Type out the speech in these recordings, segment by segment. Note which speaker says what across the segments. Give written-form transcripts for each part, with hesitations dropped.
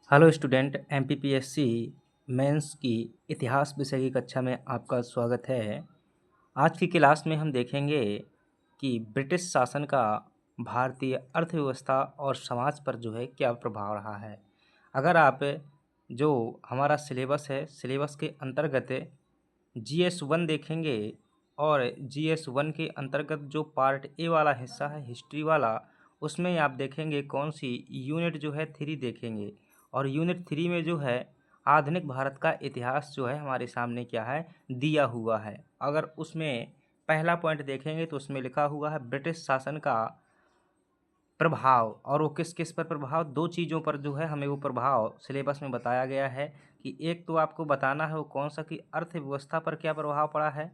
Speaker 1: Hello student MPPSC mains की इतिहास विषय की कक्षा में आपका स्वागत है। आज की क्लास में हम देखेंगे कि ब्रिटिश शासन का भारतीय अर्थव्यवस्था और समाज पर जो है क्या प्रभाव रहा है। अगर आप जो हमारा सिलेबस है, सिलेबस के अंतर्गत GS1 देखेंगे और GS1 के अंतर्गत जो पार्ट ए वाला हिस्सा है हिस्ट्री वाला, उसमें आप देखेंगे कौन सी यूनिट जो है 3 देखेंगे। और यूनिट 3 में जो है आधुनिक भारत का इतिहास जो है हमारे सामने क्या है दिया हुआ है। अगर उसमें पहला पॉइंट देखेंगे तो उसमें लिखा हुआ है ब्रिटिश शासन का प्रभाव, और वो किस किस पर प्रभाव, दो चीज़ों पर जो है हमें वो प्रभाव सिलेबस में बताया गया है। कि एक तो आपको बताना है वो कौन सा, कि अर्थव्यवस्था पर क्या प्रभाव पड़ा है,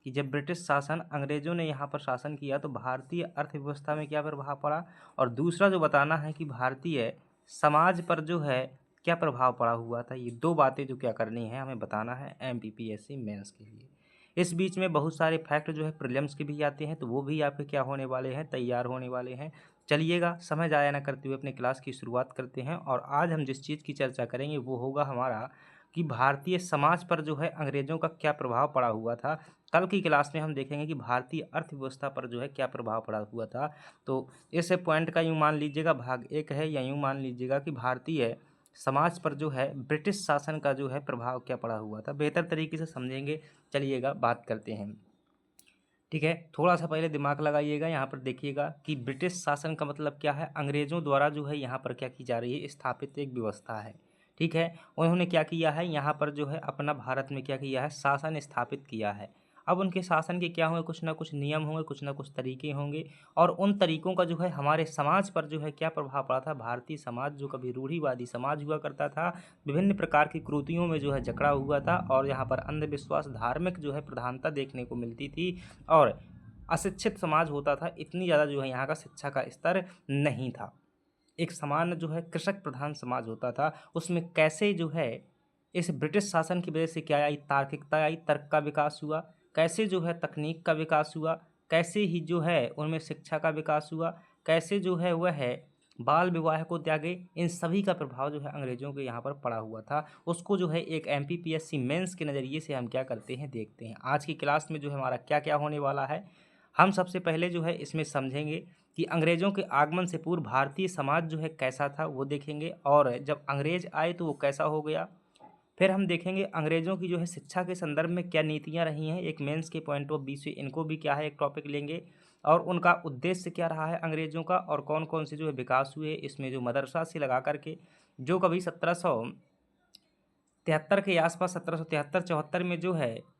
Speaker 1: कि जब ब्रिटिश शासन अंग्रेज़ों ने यहाँ पर शासन किया तो भारतीय अर्थव्यवस्था में क्या प्रभाव पड़ा। और दूसरा जो बताना है कि भारतीय समाज पर जो है क्या प्रभाव पड़ा हुआ था। ये दो बातें जो क्या करनी है हमें बताना है एमपीपीएससी मेंस के लिए। इस बीच में बहुत सारे फैक्ट जो है प्रीलिम्स के भी आते हैं, तो वो भी आपके क्या होने वाले हैं, तैयार होने वाले हैं। चलिएगा समय ज़ाया ना करते हुए अपने क्लास की शुरुआत करते हैं। और आज हम जिस चीज़ की चर्चा करेंगे वो होगा हमारा कि भारतीय समाज पर जो है अंग्रेज़ों का क्या प्रभाव पड़ा हुआ था। कल की क्लास में हम देखेंगे कि भारतीय अर्थव्यवस्था पर जो है क्या प्रभाव पड़ा हुआ था। तो इस पॉइंट का यूँ मान लीजिएगा भाग 1 है, या यूँ मान लीजिएगा कि भारतीय समाज पर जो है ब्रिटिश शासन का जो है प्रभाव क्या पड़ा हुआ था। बेहतर तरीके से समझेंगे, चलिएगा बात करते हैं। ठीक है, थोड़ा सा पहले दिमाग लगाइएगा। यहाँ पर देखिएगा कि ब्रिटिश शासन का मतलब क्या है, अंग्रेज़ों द्वारा जो है यहाँ पर क्या की जा रही है, स्थापित एक व्यवस्था है। ठीक है, उन्होंने क्या किया है यहाँ पर जो है अपना भारत में क्या किया है, शासन स्थापित किया है। अब उनके शासन के क्या होंगे, कुछ ना कुछ नियम होंगे, कुछ ना कुछ तरीके होंगे। और उन तरीकों का जो है हमारे समाज पर जो है क्या प्रभाव पड़ा था। भारतीय समाज जो कभी रूढ़िवादी समाज हुआ करता था, विभिन्न प्रकार की कुरीतियों में जो है जकड़ा हुआ था, और यहाँ पर अंधविश्वास, धार्मिक जो है प्रधानता देखने को मिलती थी। और अशिक्षित समाज होता था, इतनी ज़्यादा जो है यहाँ का शिक्षा का स्तर नहीं था। एक सामान्य जो है कृषक प्रधान समाज होता था। उसमें कैसे जो है इस ब्रिटिश शासन की वजह से क्या आई, तार्किकता आई, तर्क का विकास हुआ, कैसे जो है तकनीक का विकास हुआ, कैसे ही जो है उनमें शिक्षा का विकास हुआ, कैसे जो है वह है बाल विवाह को त्यागे, इन सभी का प्रभाव जो है अंग्रेज़ों के यहाँ पर पड़ा हुआ था। उसको जो है एक एमपीपीएससी मेंस के नज़रिए से हम क्या करते हैं, देखते हैं। आज की क्लास में जो है हमारा क्या क्या होने वाला है, हम सबसे पहले जो है इसमें समझेंगे कि अंग्रेज़ों के आगमन से पूर्व भारतीय समाज जो है कैसा था वो देखेंगे, और जब अंग्रेज़ आए तो वो कैसा हो गया। फिर हम देखेंगे अंग्रेज़ों की जो है शिक्षा के संदर्भ में क्या नीतियाँ रही हैं, एक मेंस के पॉइंट ऑफ व्यू से इनको भी क्या है एक टॉपिक लेंगे। और उनका उद्देश्य क्या रहा है अंग्रेज़ों का, और कौन कौन से जो है विकास हुए इसमें, जो मदरसा से लगा करके जो कभी 1773 के आसपास, 1773-74 में जो है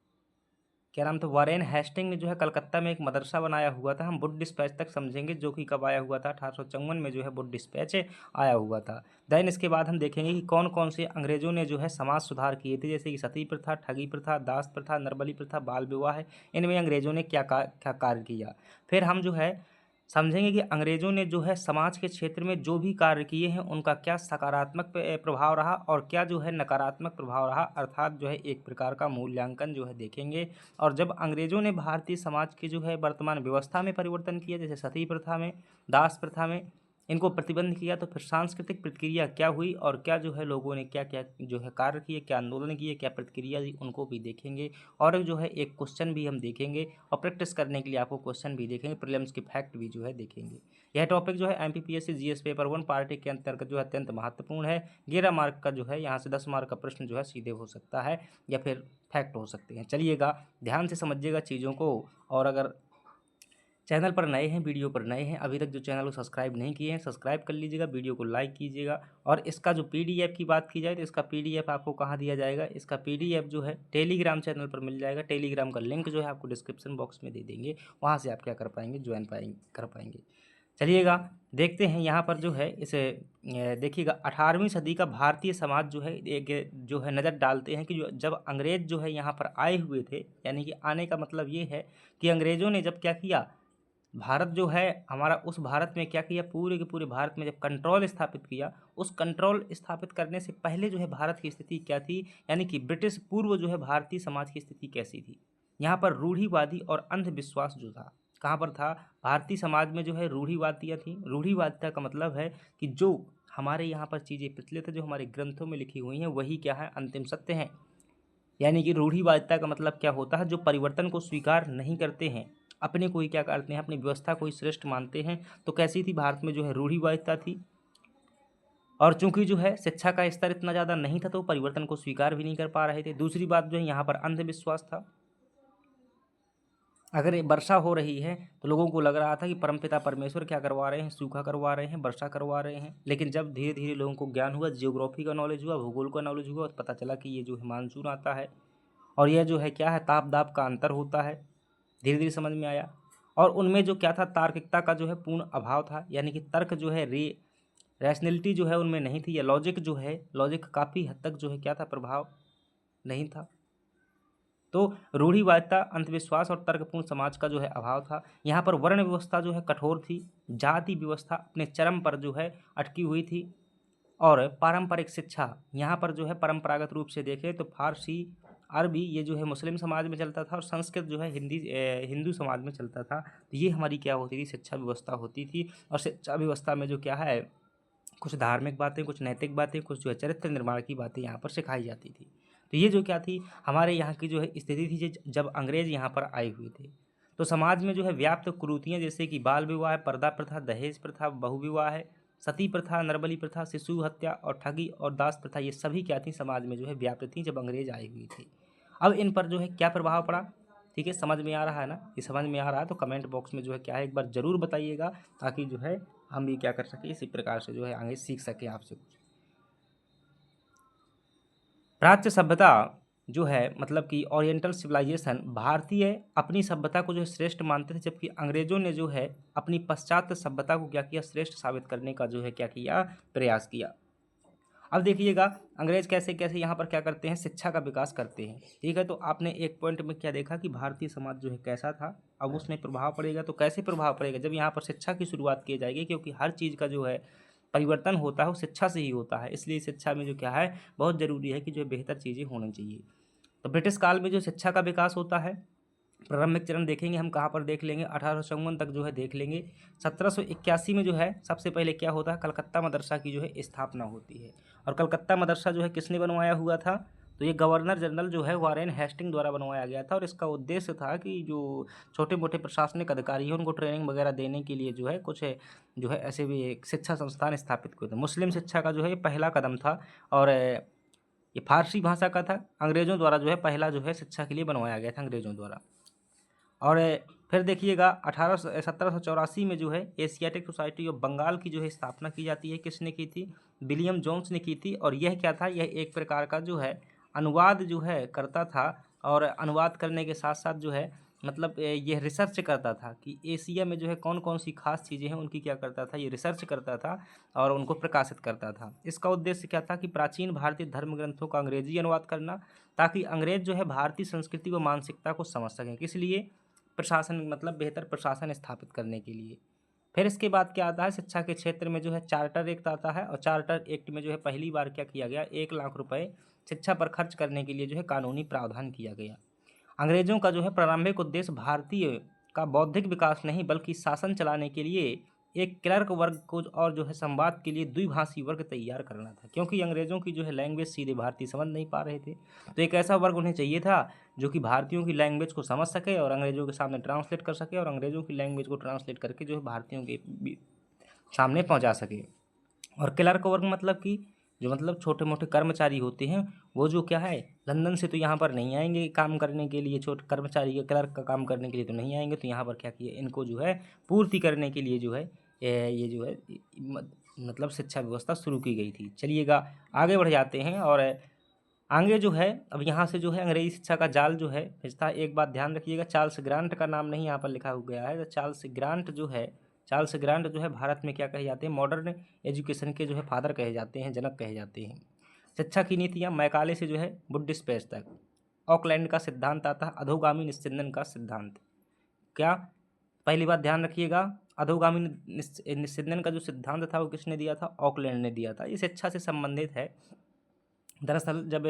Speaker 1: क्या नाम था, वारेन हेस्टिंग ने जो है कलकत्ता में एक मदरसा बनाया हुआ था। हम वुड डिस्पैच तक समझेंगे जो कि कब आया हुआ था, 1854 में जो है वुड डिस्पैच आया हुआ था। देन इसके बाद हम देखेंगे कि कौन कौन से अंग्रेज़ों ने जो है समाज सुधार किए थे, जैसे कि सती प्रथा, ठगी प्रथा, दास प्रथा, नरबली प्रथा, बाल विवाह, इनमें अंग्रेज़ों ने क्या कार्य किया। फिर हम जो है समझेंगे कि अंग्रेज़ों ने जो है समाज के क्षेत्र में जो भी कार्य किए हैं उनका क्या सकारात्मक प्रभाव रहा और क्या जो है नकारात्मक प्रभाव रहा, अर्थात जो है एक प्रकार का मूल्यांकन जो है देखेंगे। और जब अंग्रेज़ों ने भारतीय समाज की जो है वर्तमान व्यवस्था में परिवर्तन किया, जैसे सती प्रथा में, दास प्रथा में, इनको प्रतिबंध किया, तो फिर सांस्कृतिक प्रतिक्रिया क्या हुई, और क्या जो है लोगों ने क्या क्या जो है कार्य किए, क्या आंदोलन किए, क्या प्रतिक्रिया दी, उनको भी देखेंगे। और जो है एक क्वेश्चन भी हम देखेंगे, और प्रैक्टिस करने के लिए आपको क्वेश्चन भी देखेंगे, प्रीलिम्स के फैक्ट भी जो है देखेंगे। यह टॉपिक जो है एमपीपीएससी जीएस पेपर 1 पार्ट के अंतर्गत जो है अत्यंत महत्वपूर्ण है। 11 मार्क का जो है यहाँ से 10 मार्क का प्रश्न जो है सीधे हो सकता है, या फिर फैक्ट हो सकते हैं। चलिएगा ध्यान से समझिएगा चीज़ों को। और अगर चैनल पर नए हैं, वीडियो पर नए हैं, अभी तक जो चैनल को सब्सक्राइब नहीं किए हैं सब्सक्राइब कर लीजिएगा, वीडियो को लाइक कीजिएगा। और इसका जो पीडीएफ की बात की जाए तो इसका पीडीएफ आपको कहाँ दिया जाएगा, इसका पीडीएफ जो है टेलीग्राम चैनल पर मिल जाएगा। टेलीग्राम का लिंक जो है आपको डिस्क्रिप्शन बॉक्स में दे देंगे, वहाँ से आप क्या कर पाएंगे, ज्वाइन कर पाएंगे। चलिएगा देखते हैं यहाँ पर जो है इसे देखिएगा 18वीं सदी का भारतीय समाज जो है एक जो है नज़र डालते हैं कि जो जब अंग्रेज़ जो है यहाँ पर आए हुए थे, यानी कि आने का मतलब ये है कि अंग्रेज़ों ने जब क्या किया, भारत जो है हमारा, उस भारत में क्या किया, पूरे के पूरे भारत में जब कंट्रोल स्थापित किया, उस कंट्रोल स्थापित करने से पहले जो है भारत की स्थिति क्या थी, यानी कि ब्रिटिश पूर्व जो है भारतीय समाज की स्थिति कैसी थी। यहाँ पर रूढ़िवादी और अंधविश्वास जो था कहाँ पर था, भारतीय समाज में जो है रूढ़िवादियाँ थी। रूढ़िवादिता का मतलब है कि जो हमारे यहाँ पर चीज़ें प्रचलित है, जो हमारे ग्रंथों में लिखी हुई हैं वही क्या है, अंतिम सत्य है। यानी कि रूढ़िवादिता का मतलब क्या होता है, जो परिवर्तन को स्वीकार नहीं करते हैं, अपने को ही क्या करते हैं, अपनी व्यवस्था को ही श्रेष्ठ मानते हैं। तो कैसी थी भारत में जो है रूढ़िवादिता थी, और चूंकि जो है शिक्षा का स्तर इतना ज़्यादा नहीं था तो परिवर्तन को स्वीकार भी नहीं कर पा रहे थे। दूसरी बात जो है यहाँ पर अंधविश्वास था। अगर ये वर्षा हो रही है तो लोगों को लग रहा था कि परमपिता परमेश्वर क्या करवा रहे हैं, सूखा करवा रहे हैं, वर्षा करवा रहे हैं। लेकिन जब धीरे धीरे लोगों को ज्ञान हुआ, जियोग्राफी का नॉलेज हुआ, भूगोल का नॉलेज हुआ, तो पता चला कि ये जो है मानसून आता है और यह जो है क्या है, ताप दाप का अंतर होता है। धीरे धीरे समझ में आया। और उनमें जो क्या था, तार्किकता का जो है पूर्ण अभाव था, यानी कि तर्क जो है रैशनैलिटी जो है उनमें नहीं थी, या लॉजिक जो है, लॉजिक काफ़ी हद तक जो है क्या था, प्रभाव नहीं था। तो रूढ़िवादिता, अंधविश्वास और तर्कपूर्ण समाज का जो है अभाव था। यहाँ पर वर्ण व्यवस्था जो है कठोर थी, जाति व्यवस्था अपने चरम पर जो है अटकी हुई थी, और पारंपरिक शिक्षा यहाँ पर जो है परंपरागत रूप से देखें तो फारसी, अरबी ये जो है मुस्लिम समाज में चलता था, और संस्कृत जो है हिंदू समाज में चलता था। तो ये हमारी क्या होती थी, शिक्षा व्यवस्था होती थी। और शिक्षा व्यवस्था में जो क्या है, कुछ धार्मिक बातें, कुछ नैतिक बातें, कुछ जो है चरित्र निर्माण की बातें यहाँ पर सिखाई जाती थी। तो ये जो क्या थी, हमारे यहाँ की जो है स्थिति थी, जब अंग्रेज यहाँ पर आए हुए थे। तो समाज में जो है व्याप्त कुरीतियाँ, जैसे कि बाल विवाह, पर्दा प्रथा, दहेज प्रथा, बहुविवाह है, सती प्रथा, नरबली प्रथा, शिशु हत्या और ठगी और दास प्रथा, ये सभी क्या थी, समाज में जो है व्याप्त थी जब अंग्रेज आए हुए थे। अब इन पर जो है क्या प्रभाव पड़ा, ठीक है, समझ में आ रहा है ना? ये समझ में आ रहा है तो कमेंट बॉक्स में जो है क्या है, एक बार ज़रूर बताइएगा, ताकि जो है हम भी क्या कर सकें, इसी प्रकार से जो है आगे सीख सकें आपसे कुछ। प्राच्य सभ्यता जो है, मतलब कि ओरिएंटल सिविलाइजेशन, भारतीय अपनी सभ्यता को जो है श्रेष्ठ मानते थे, जबकि अंग्रेजों ने जो है अपनी पाश्चात्य सभ्यता को क्या किया, श्रेष्ठ साबित करने का जो है क्या किया, प्रयास किया। अब देखिएगा अंग्रेज कैसे कैसे यहाँ पर क्या करते हैं, शिक्षा का विकास करते हैं। ठीक है, तो आपने एक पॉइंट में क्या देखा कि भारतीय समाज जो है कैसा था। अब उसमें प्रभाव पड़ेगा, तो कैसे प्रभाव पड़ेगा, जब यहाँ पर शिक्षा की शुरुआत की जाएगी, क्योंकि हर चीज़ का जो है परिवर्तन होता है वो शिक्षा से ही होता है। इसलिए शिक्षा में जो क्या है, बहुत ज़रूरी है कि जो है बेहतर चीज़ें होनी चाहिए। तो ब्रिटिश काल में जो शिक्षा का विकास होता है, प्रारंभिक चरण देखेंगे हम, कहाँ पर देख लेंगे, 1854 तक जो है देख लेंगे। 1781 में जो है सबसे पहले क्या होता है, कलकत्ता मदरसा की जो है स्थापना होती है। और कलकत्ता मदरसा जो है किसने बनवाया हुआ था, तो ये गवर्नर जनरल जो है वारेन हेस्टिंग द्वारा बनवाया गया था। और इसका उद्देश्य था कि जो छोटे मोटे प्रशासनिक अधिकारी हैं उनको ट्रेनिंग वगैरह देने के लिए जो है कुछ जो है ऐसे भी एक शिक्षा संस्थान स्थापित किए थे। मुस्लिम शिक्षा का जो है ये पहला कदम था, और ये फारसी भाषा का था। अंग्रेज़ों द्वारा जो है पहला जो है शिक्षा के लिए बनवाया गया था, अंग्रेज़ों द्वारा। और फिर देखिएगा 1784 में जो है एशियाटिक सोसाइटी ऑफ बंगाल की जो है स्थापना की जाती है। किसने की थी, विलियम जोन्स ने की थी। और यह क्या था, यह एक प्रकार का जो है अनुवाद जो है करता था, और अनुवाद करने के साथ साथ जो है मतलब यह रिसर्च करता था कि एशिया में जो है कौन कौन सी खास चीज़ें हैं, उनकी क्या करता था, ये रिसर्च करता था और उनको प्रकाशित करता था। इसका उद्देश्य क्या था कि प्राचीन भारतीय धर्म ग्रंथों का अंग्रेजी अनुवाद करना, ताकि अंग्रेज जो है भारतीय संस्कृति व मानसिकता को समझ सकें। किस लिए, प्रशासन, मतलब बेहतर प्रशासन स्थापित करने के लिए। फिर इसके बाद क्या आता है, शिक्षा के क्षेत्र में जो है चार्टर एक्ट आता है। और चार्टर एक्ट में जो है पहली बार क्या किया गया, 1 लाख रुपए शिक्षा पर खर्च करने के लिए जो है कानूनी प्रावधान किया गया। अंग्रेजों का जो है प्रारंभिक उद्देश्य भारतीय का बौद्धिक विकास नहीं, बल्कि शासन चलाने के लिए एक क्लर्क वर्ग को और जो है संवाद के लिए द्विभाषी वर्ग तैयार करना था। क्योंकि अंग्रेजों की जो है लैंग्वेज सीधे भारतीय समझ नहीं पा रहे थे, तो एक ऐसा वर्ग उन्हें चाहिए था जो कि भारतीयों की लैंग्वेज को समझ सके और अंग्रेजों के सामने ट्रांसलेट कर सके, और अंग्रेजों की लैंग्वेज को ट्रांसलेट करके जो है भारतीयों के सामने पहुंचा सके। और क्लर्क वर्ग मतलब कि जो मतलब छोटे मोटे कर्मचारी होते हैं, वो जो क्या है लंदन से तो यहाँ पर नहीं आएंगे काम करने के लिए, छोटे कर्मचारी के क्लर्क का काम करने के लिए तो नहीं आएंगे। तो यहाँ पर क्या किया, इनको जो है पूर्ति करने के लिए जो है ये जो है मतलब शिक्षा व्यवस्था शुरू की गई थी। चलिएगा आगे बढ़ जाते हैं। और आगे जो है अब यहाँ से जो है अंग्रेजी शिक्षा का जाल जो है फिसता। एक बात ध्यान रखिएगा, चार्ल्स ग्रांट का नाम नहीं यहाँ पर लिखा हुआ गया है। तो चार्ल्स ग्रांट जो है भारत में क्या कहे जाते हैं, मॉडर्न एजुकेशन के जो है फादर कहे जाते हैं, जनक कहे जाते हैं। शिक्षा की नीतियाँ, मैकाले से जो है बुद्धिस्ट पेज तक। ऑकलैंड का सिद्धांत आता है, अधोगामी निस्यंदन का सिद्धांत। क्या, पहली बात ध्यान रखिएगा, अधोगामी निस्यंदन का जो सिद्धांत था वो किसने दिया था, ऑकलैंड ने दिया था। ये शिक्षा से संबंधित है। दरअसल जब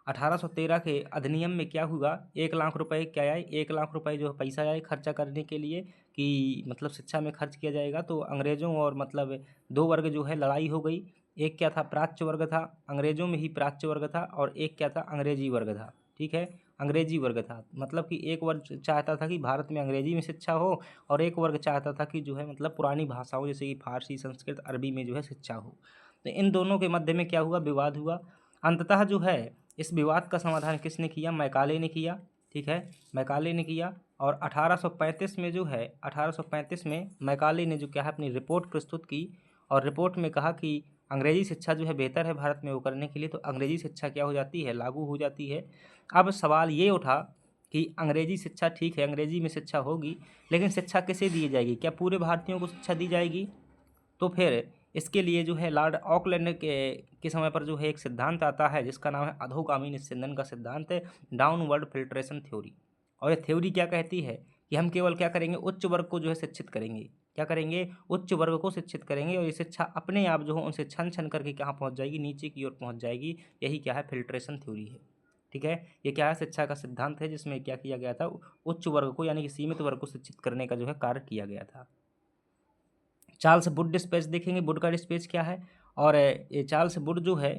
Speaker 1: 1813 के अधिनियम में क्या हुआ, 1 लाख रुपए क्या आए, 1 लाख रुपए जो पैसा आए खर्चा करने के लिए कि मतलब शिक्षा में खर्च किया जाएगा। तो अंग्रेज़ों और मतलब दो वर्ग जो है लड़ाई हो गई। एक क्या था, प्राच्य वर्ग था, अंग्रेजों में ही प्राच्य वर्ग था, और एक क्या था, अंग्रेजी वर्ग था। ठीक है, अंग्रेजी वर्ग था, मतलब कि एक वर्ग चाहता था कि भारत में अंग्रेजी में शिक्षा हो, और एक वर्ग चाहता था कि जो है मतलब पुरानी भाषाओं जैसे कि फारसी, संस्कृत, अरबी में जो है शिक्षा हो। तो इन दोनों के मध्य में क्या हुआ, विवाद हुआ। अंततः जो है इस विवाद का समाधान किसने किया, मैकाले ने किया। ठीक है, मैकाले ने किया। और 1835 में जो है 1835 में मैकाले ने जो क्या है अपनी रिपोर्ट प्रस्तुत की, और रिपोर्ट में कहा कि अंग्रेजी शिक्षा जो है बेहतर है भारत में वो करने के लिए। तो अंग्रेजी शिक्षा क्या हो जाती है, लागू हो जाती है। अब सवाल ये उठा कि अंग्रेजी शिक्षा ठीक है, अंग्रेजी में शिक्षा होगी, लेकिन शिक्षा किसे दी जाएगी, क्या पूरे भारतीयों को शिक्षा दी जाएगी? तो फिर इसके लिए जो है लॉर्ड ऑकलैंड के समय पर जो है एक सिद्धांत आता है जिसका नाम है अधोगामी निस्यंदन का सिद्धांत, डाउनवर्ड फिल्ट्रेशन थ्योरी। और ये थ्योरी क्या कहती है कि हम केवल क्या करेंगे, उच्च वर्ग को जो है शिक्षित करेंगे। क्या करेंगे, उच्च वर्ग को शिक्षित करेंगे, और ये शिक्षा अपने आप जो है उनसे छन छन करके कहाँ पहुँच जाएगी, नीचे की ओर पहुँच जाएगी। यही क्या है, फिल्ट्रेशन थ्योरी है। ठीक है, ये क्या है, शिक्षा का सिद्धांत है जिसमें क्या किया गया था, उच्च वर्ग को यानी कि सीमित वर्ग को शिक्षित करने का जो है कार्य किया गया था। चार्ल्स वुड डिस्पैच देखेंगे, वुड का डिस्पैच क्या है। और ये चार्ल्स वुड जो है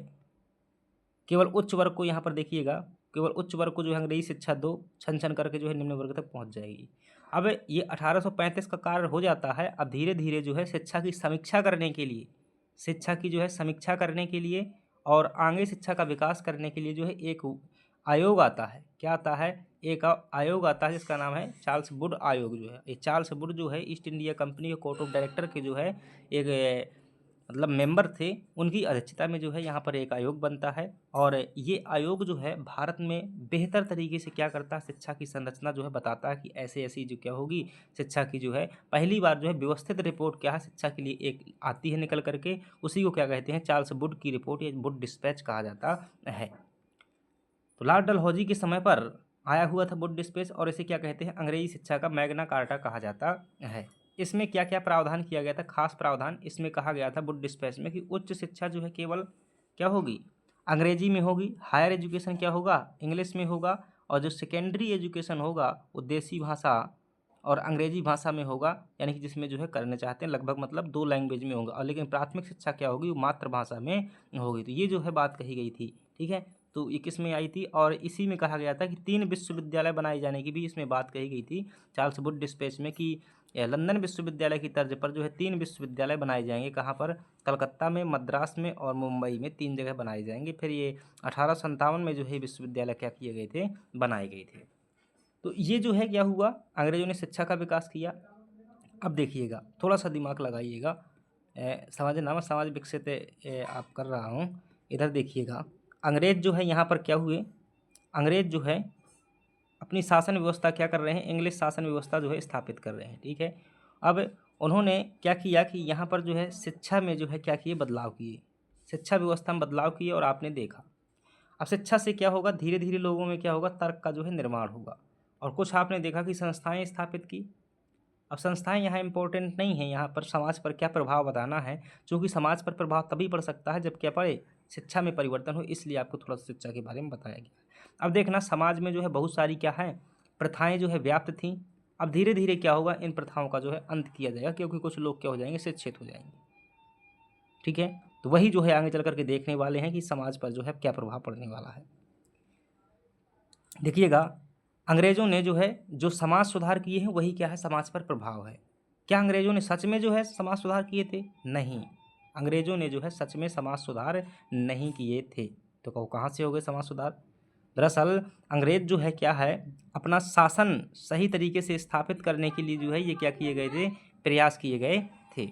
Speaker 1: केवल उच्च वर्ग को, यहाँ पर देखिएगा, केवल उच्च वर्ग को जो है अंग्रेजी शिक्षा दो, छन छन करके जो है निम्न वर्ग तक पहुँच जाएगी। अब ये 1835 का कार्य हो जाता है। अब धीरे धीरे जो है शिक्षा की समीक्षा करने के लिए, शिक्षा की जो है समीक्षा करने के लिए और आगे शिक्षा का विकास करने के लिए जो है एक आयोग आता है। क्या आता है, एक आयोग आता है जिसका नाम है चार्ल्स वुड आयोग। जो है ये चार्ल्स वुड जो है ईस्ट इंडिया कंपनी के कोर्ट ऑफ डायरेक्टर के जो है एक मतलब मेंबर थे, उनकी अध्यक्षता में जो है यहाँ पर एक आयोग बनता है। और ये आयोग जो है भारत में बेहतर तरीके से क्या करता है, शिक्षा की संरचना जो है बताता है कि ऐसे ऐसी जो क्या होगी शिक्षा की जो है पहली बार जो है व्यवस्थित रिपोर्ट क्या है शिक्षा के लिए एक आती है निकल करके, उसी को क्या कहते हैं, चार्ल्स वुड की रिपोर्ट या वुड डिस्पैच कहा जाता है। तो लॉर्ड डलहौजी के समय पर आया हुआ था वुड डिस्पैच, और इसे क्या कहते हैं, अंग्रेजी शिक्षा का मैग्ना कार्टा कहा जाता है। इसमें क्या क्या प्रावधान किया गया था, खास प्रावधान इसमें कहा गया था वुड डिस्पैच में कि उच्च शिक्षा जो है केवल क्या होगी, अंग्रेजी में होगी। हायर एजुकेशन क्या होगा, इंग्लिश में होगा। और जो सेकेंडरी एजुकेशन होगा वो देसी भाषा और अंग्रेजी भाषा में होगा, यानी कि जिसमें जो है करने चाहते हैं लगभग मतलब दो लैंग्वेज में होगा। और लेकिन प्राथमिक शिक्षा क्या होगी, वो मातृभाषा में होगी। तो ये जो है बात कही गई थी। ठीक है, तो ये किस में आई थी, और इसी में कहा गया था कि 3 विश्वविद्यालय बनाए जाने की भी इसमें बात कही गई थी चार्ल्स वुड डिस्पैच में, कि लंदन विश्वविद्यालय की तर्ज पर जो है 3 विश्वविद्यालय बनाए जाएंगे। कहाँ पर, कलकत्ता में, मद्रास में और मुंबई में, 3 जगह बनाए जाएंगे। फिर ये 1857 में जो है विश्वविद्यालय क्या किए गए थे, बनाए गए थे। तो ये जो है क्या हुआ, अंग्रेजों ने शिक्षा का विकास किया। अब देखिएगा, थोड़ा सा दिमाग लगाइएगा, समाज नाम समाज विकसित आप कर रहा हूँ। इधर देखिएगा, अंग्रेज जो है यहाँ पर क्या हुए, अंग्रेज जो है अपनी शासन व्यवस्था क्या कर रहे हैं, इंग्लिश शासन व्यवस्था जो है स्थापित कर रहे हैं। ठीक है, अब उन्होंने क्या किया कि यहाँ पर जो है शिक्षा में जो है क्या किए, बदलाव किए, शिक्षा व्यवस्था में बदलाव किए। और आपने देखा अब शिक्षा से क्या होगा, धीरे धीरे लोगों में क्या होगा, तर्क का जो है निर्माण होगा। और कुछ आपने देखा कि संस्थाएं स्थापित की। अब संस्थाएं यहाँ इंपॉर्टेंट नहीं है, यहाँ पर समाज पर क्या प्रभाव बताना है, क्योंकि समाज पर प्रभाव तभी पड़ सकता है जब क्या पड़े, शिक्षा में परिवर्तन हो। इसलिए आपको थोड़ा सा शिक्षा के बारे में बताया गया। अब देखना, समाज में जो है बहुत सारी क्या है, प्रथाएं जो है व्याप्त थीं। अब धीरे धीरे क्या होगा, इन प्रथाओं का जो है अंत किया जाएगा, क्योंकि कुछ लोग क्या हो जाएंगे, शिक्षित हो जाएंगे। ठीक है, तो वही जो है आगे चल करके देखने वाले हैं कि समाज पर जो है क्या प्रभाव पड़ने वाला है। देखिएगा, अंग्रेजों ने जो है जो समाज सुधार किए हैं वही क्या है, समाज पर प्रभाव है। क्या अंग्रेजों ने सच में जो है समाज सुधार किए थे? नहीं, अंग्रेजों ने जो है सच में समाज सुधार नहीं किए थे। तो कहो कहाँ से हो गए समाज सुधार? दरअसल अंग्रेज जो है क्या है, अपना शासन सही तरीके से स्थापित करने के लिए जो है ये क्या किए गए थे, प्रयास किए गए थे।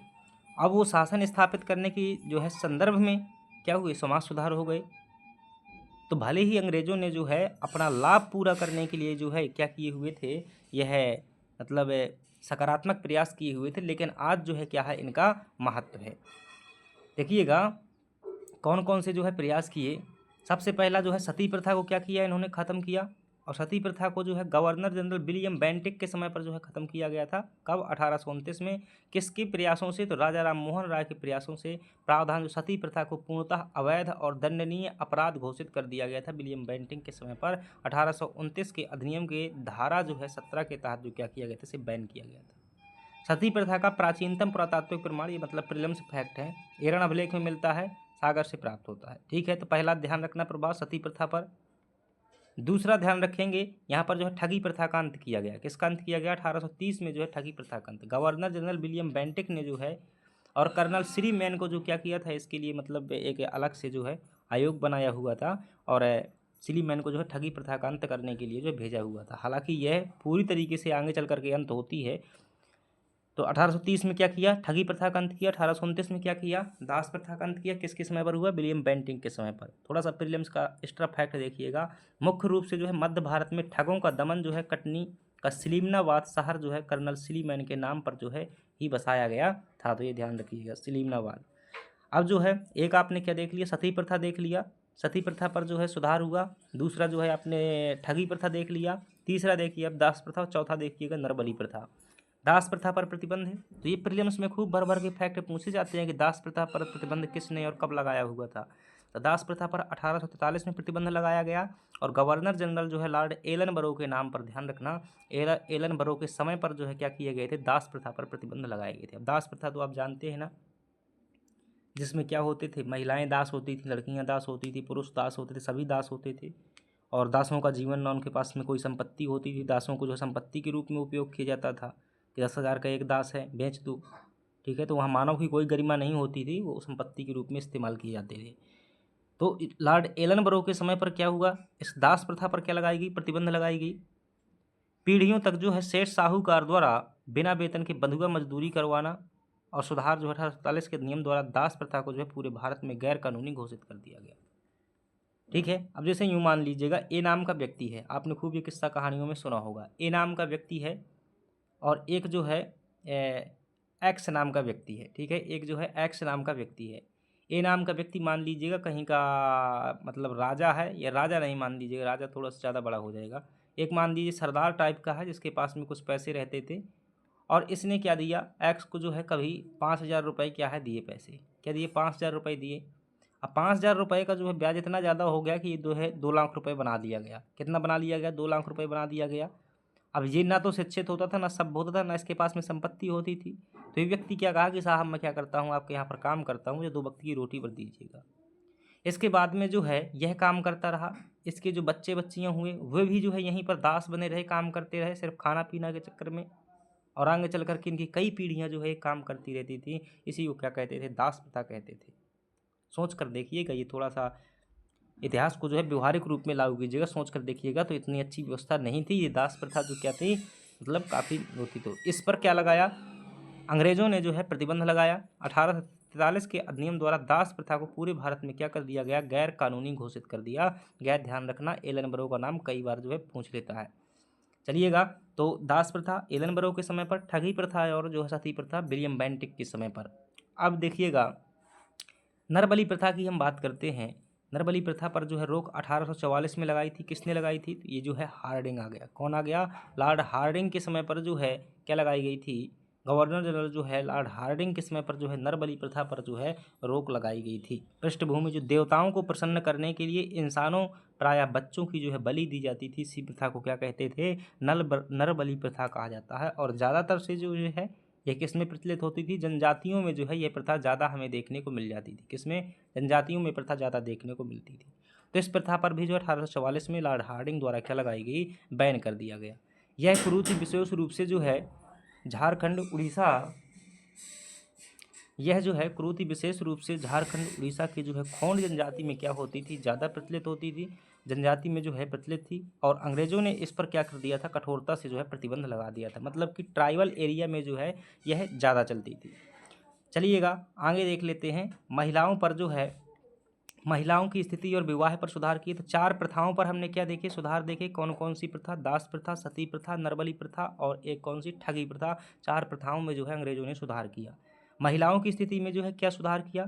Speaker 1: अब वो शासन स्थापित करने की जो है संदर्भ में क्या हुए, समाज सुधार हो गए। तो भले ही अंग्रेजों ने जो है अपना लाभ पूरा करने के लिए जो है क्या किए हुए थे, यह मतलब सकारात्मक प्रयास किए हुए थे, लेकिन आज जो है क्या है, इनका महत्व है। देखिएगा कौन कौन से जो है प्रयास किए। सबसे पहला जो है सती प्रथा को क्या किया, इन्होंने ख़त्म किया। और सती प्रथा को जो है गवर्नर जनरल विलियम बेंटिक के समय पर जो है ख़त्म किया गया था। कब? 1829 में। किसके प्रयासों से? तो राजा राम मोहन राय के प्रयासों से। प्रावधान जो सती प्रथा को पूर्णतः अवैध और दंडनीय अपराध घोषित कर दिया गया था विलियम बेंटिक के समय पर। 1829 के अधिनियम के धारा जो है 17 के तहत जो क्या किया गया था, इसे बैन किया गया था। सती प्रथा का प्राचीनतम पुरातात्विक प्रमाण, ये मतलब प्रीलिम्स फैक्ट है, एरन अभिलेख में मिलता है सागर से प्राप्त होता है। ठीक है, तो पहला ध्यान रखना प्रभाव सती प्रथा पर। दूसरा ध्यान रखेंगे यहाँ पर जो है ठगी प्रथा का अंत किया गया। किसका अंत किया गया? 1830 में जो है ठगी प्रथा का अंत। गवर्नर जनरल विलियम बेंटिक ने जो है और कर्नल श्री मैन को जो क्या किया था, इसके लिए मतलब एक अलग से जो है आयोग बनाया हुआ था और श्री मैन को जो है ठगी प्रथा का अंत करने के लिए जो भेजा हुआ था। हालांकि यह पूरी तरीके से आगे चल करके अंत होती है। तो 1830 में क्या किया? ठगी प्रथा का अंत किया। 1829 में क्या किया? दास प्रथा का अंत किया। किसके समय पर हुआ? विलियम बेंटिक के समय पर। थोड़ा सा प्रीलिम्स का एक्स्ट्रा फैक्ट देखिएगा। मुख्य रूप से जो है मध्य भारत में ठगों का दमन जो है कटनी का सलीमनाबाद शहर जो है कर्नल सलीमैन के नाम पर जो है ही बसाया गया था। तो ये ध्यान रखिएगा, सलीमनाबाद। अब जो है एक आपने क्या देख लिया? सती प्रथा देख लिया। सती प्रथा पर जो है सुधार हुआ। दूसरा जो है आपने ठगी प्रथा देख लिया। तीसरा देखिए अब दास प्रथा। और चौथा देखिएगा नरबली प्रथा। दास प्रथा पर प्रतिबंध है। तो ये प्रीलिम्स में खूब भर भर के फैक्ट पूछे जाते हैं कि दास प्रथा पर प्रतिबंध किसने और कब लगाया हुआ था। तो दास प्रथा पर 1843 में प्रतिबंध लगाया गया और गवर्नर जनरल जो है लॉर्ड एलन बरो के नाम पर, ध्यान रखना, एलन बरो के समय पर जो है क्या किए गए थे? दास प्रथा पर प्रतिबंध लगाए गए थे। अब दास प्रथा तो आप जानते हैं ना, जिसमें क्या होते थे? महिलाएं दास होती थी, लड़कियां दास होती थी, पुरुष दास होते थे, सभी दास होते थे। और दासों का जीवन ना उनके पास में कोई संपत्ति होती थी। दासों को जो संपत्ति के रूप में उपयोग किया जाता था कि 10,000 का एक दास है, बेच दो। ठीक है, तो वहाँ मानव की कोई गरिमा नहीं होती थी, वो संपत्ति के रूप में इस्तेमाल किए जाते थे। तो लॉर्ड एलन बरो के समय पर क्या हुआ? इस दास प्रथा पर क्या लगाई गई? प्रतिबंध लगाई गई। पीढ़ियों तक जो है सेठ साहूकार द्वारा बिना वेतन के बंधुआ मजदूरी करवाना और सुधार जो है 1847 के नियम द्वारा दास प्रथा को जो है पूरे भारत में गैर कानूनी घोषित कर दिया गया। ठीक है, अब जैसे यूँ मान लीजिएगा ए नाम का व्यक्ति है, आपने खूब ये किस्सा कहानियों में सुना होगा। ए नाम का व्यक्ति है और एक जो है एक्स नाम का व्यक्ति है। ठीक है, एक जो है एक्स नाम का व्यक्ति है। ए नाम का व्यक्ति मान लीजिएगा कहीं का मतलब राजा है, या राजा नहीं मान लीजिएगा, राजा थोड़ा सा ज़्यादा बड़ा हो जाएगा। एक मान लीजिए सरदार टाइप का है जिसके पास में कुछ पैसे रहते थे और इसने क्या दिया? एक्स को जो है कभी 5,000 रुपये क्या है दिए, पैसे क्या दिए? 5,000 रुपये दिए। अब 5,000 रुपये का जो है ब्याज इतना ज़्यादा हो गया कि ये जो है 2 लाख रुपये बना दिया गया। कितना बना लिया गया? 2 लाख रुपये बना दिया गया। अब ये ना तो शिक्षित होता था, ना सभ्य होता था, ना इसके पास में संपत्ति होती थी। तो ये व्यक्ति क्या कहा कि साहब मैं क्या करता हूँ, आपके यहाँ पर काम करता हूँ, मुझे 2 वक्त की रोटी पर दीजिएगा। इसके बाद में जो है यह काम करता रहा। इसके जो बच्चे बच्चियाँ हुए वे भी जो है यहीं पर दास बने रहे, काम करते रहे सिर्फ खाना पीना के चक्कर में। और आगे चल कर के इनकी कई पीढ़ियाँ जो है काम करती रहती थी। इसी को क्या कहते थे? दास प्रथा कहते थे। सोच कर देखिएगा, ये थोड़ा सा इतिहास को जो है व्यवहारिक रूप में लागू कीजिएगा, सोच कर देखिएगा। तो इतनी अच्छी व्यवस्था नहीं थी। ये दास प्रथा जो क्या थी, मतलब काफ़ी होती। तो इस पर क्या लगाया? अंग्रेज़ों ने जो है प्रतिबंध लगाया। 1843 के अधिनियम द्वारा दास प्रथा को पूरे भारत में क्या कर दिया गया? गैर कानूनी घोषित कर दिया गया। ध्यान रखना, एलन बरो का नाम कई बार जो है पूछ लेता है। चलिएगा, तो दास प्रथा एलन बरो के समय पर, ठगी प्रथा और जो है सती प्रथा विलियम बेंटिक के समय पर। अब देखिएगा नरबली प्रथा की हम बात करते हैं। नरबली प्रथा पर जो है रोक 1844 में लगाई थी। किसने लगाई थी? तो ये जो है हार्डिंग आ गया। कौन आ गया? लॉर्ड हार्डिंग के समय पर जो है क्या लगाई गई थी? गवर्नर जनरल जो है लॉर्ड हार्डिंग के समय पर जो है नरबली प्रथा पर जो है रोक लगाई गई थी। पृष्ठभूमि जो देवताओं को प्रसन्न करने के लिए इंसानों प्रायः बच्चों की जो है बलि दी जाती थी, इसी प्रथा को क्या कहते थे? नरबली प्रथा कहा जाता है। और ज़्यादातर से जो है यह किसमें प्रचलित होती थी? जनजातियों में जो है यह प्रथा ज़्यादा हमें देखने को मिल जाती थी। किसमें? जनजातियों में प्रथा ज़्यादा देखने को मिलती थी। तो इस प्रथा पर भी जो 1844 में लॉर्ड हार्डिंग द्वारा क्या लगाई गई? बैन कर दिया गया। यह कुरीति विशेष रूप से जो है झारखंड उड़ीसा, यह जो है कुरीति विशेष रूप से झारखंड उड़ीसा की जो है खोंड जनजाति में क्या होती थी? ज़्यादा प्रचलित होती थी, जनजाति में जो है प्रचलित थी। और अंग्रेज़ों ने इस पर क्या कर दिया था? कठोरता से जो है प्रतिबंध लगा दिया था। मतलब कि ट्राइबल एरिया में जो है यह ज़्यादा चलती थी। चलिएगा आगे देख लेते हैं। महिलाओं पर जो है, महिलाओं की स्थिति और विवाह पर सुधार किए। तो 4 प्रथाओं पर हमने क्या देखे? सुधार देखे। कौन कौन सी प्रथा? दास प्रथा, सती प्रथा, नरबली प्रथा और एक कौन सी? ठगी प्रथा। 4 प्रथाओं में जो है अंग्रेज़ों ने सुधार किया। महिलाओं की स्थिति में जो है क्या सुधार किया?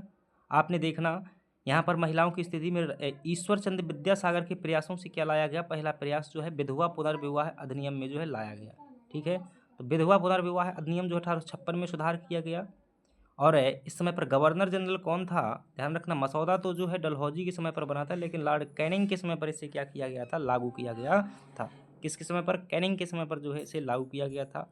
Speaker 1: आपने देखना यहाँ पर महिलाओं की स्थिति में ईश्वर चंद्र विद्यासागर के प्रयासों से क्या लाया गया? पहला प्रयास जो है विधवा पुनर्विवाह अधिनियम में जो है लाया गया। ठीक है, तो विधवा पुनर्विवाह अधिनियम जो 1856 में सुधार किया गया। और इस समय पर गवर्नर जनरल कौन था? ध्यान रखना, मसौदा तो जो है डलहौजी के समय पर बना था, लेकिन लॉर्ड कैनिंग के समय पर इसे क्या किया गया था? लागू किया गया था। किसके समय पर? कैनिंग के समय पर जो है इसे लागू किया गया था।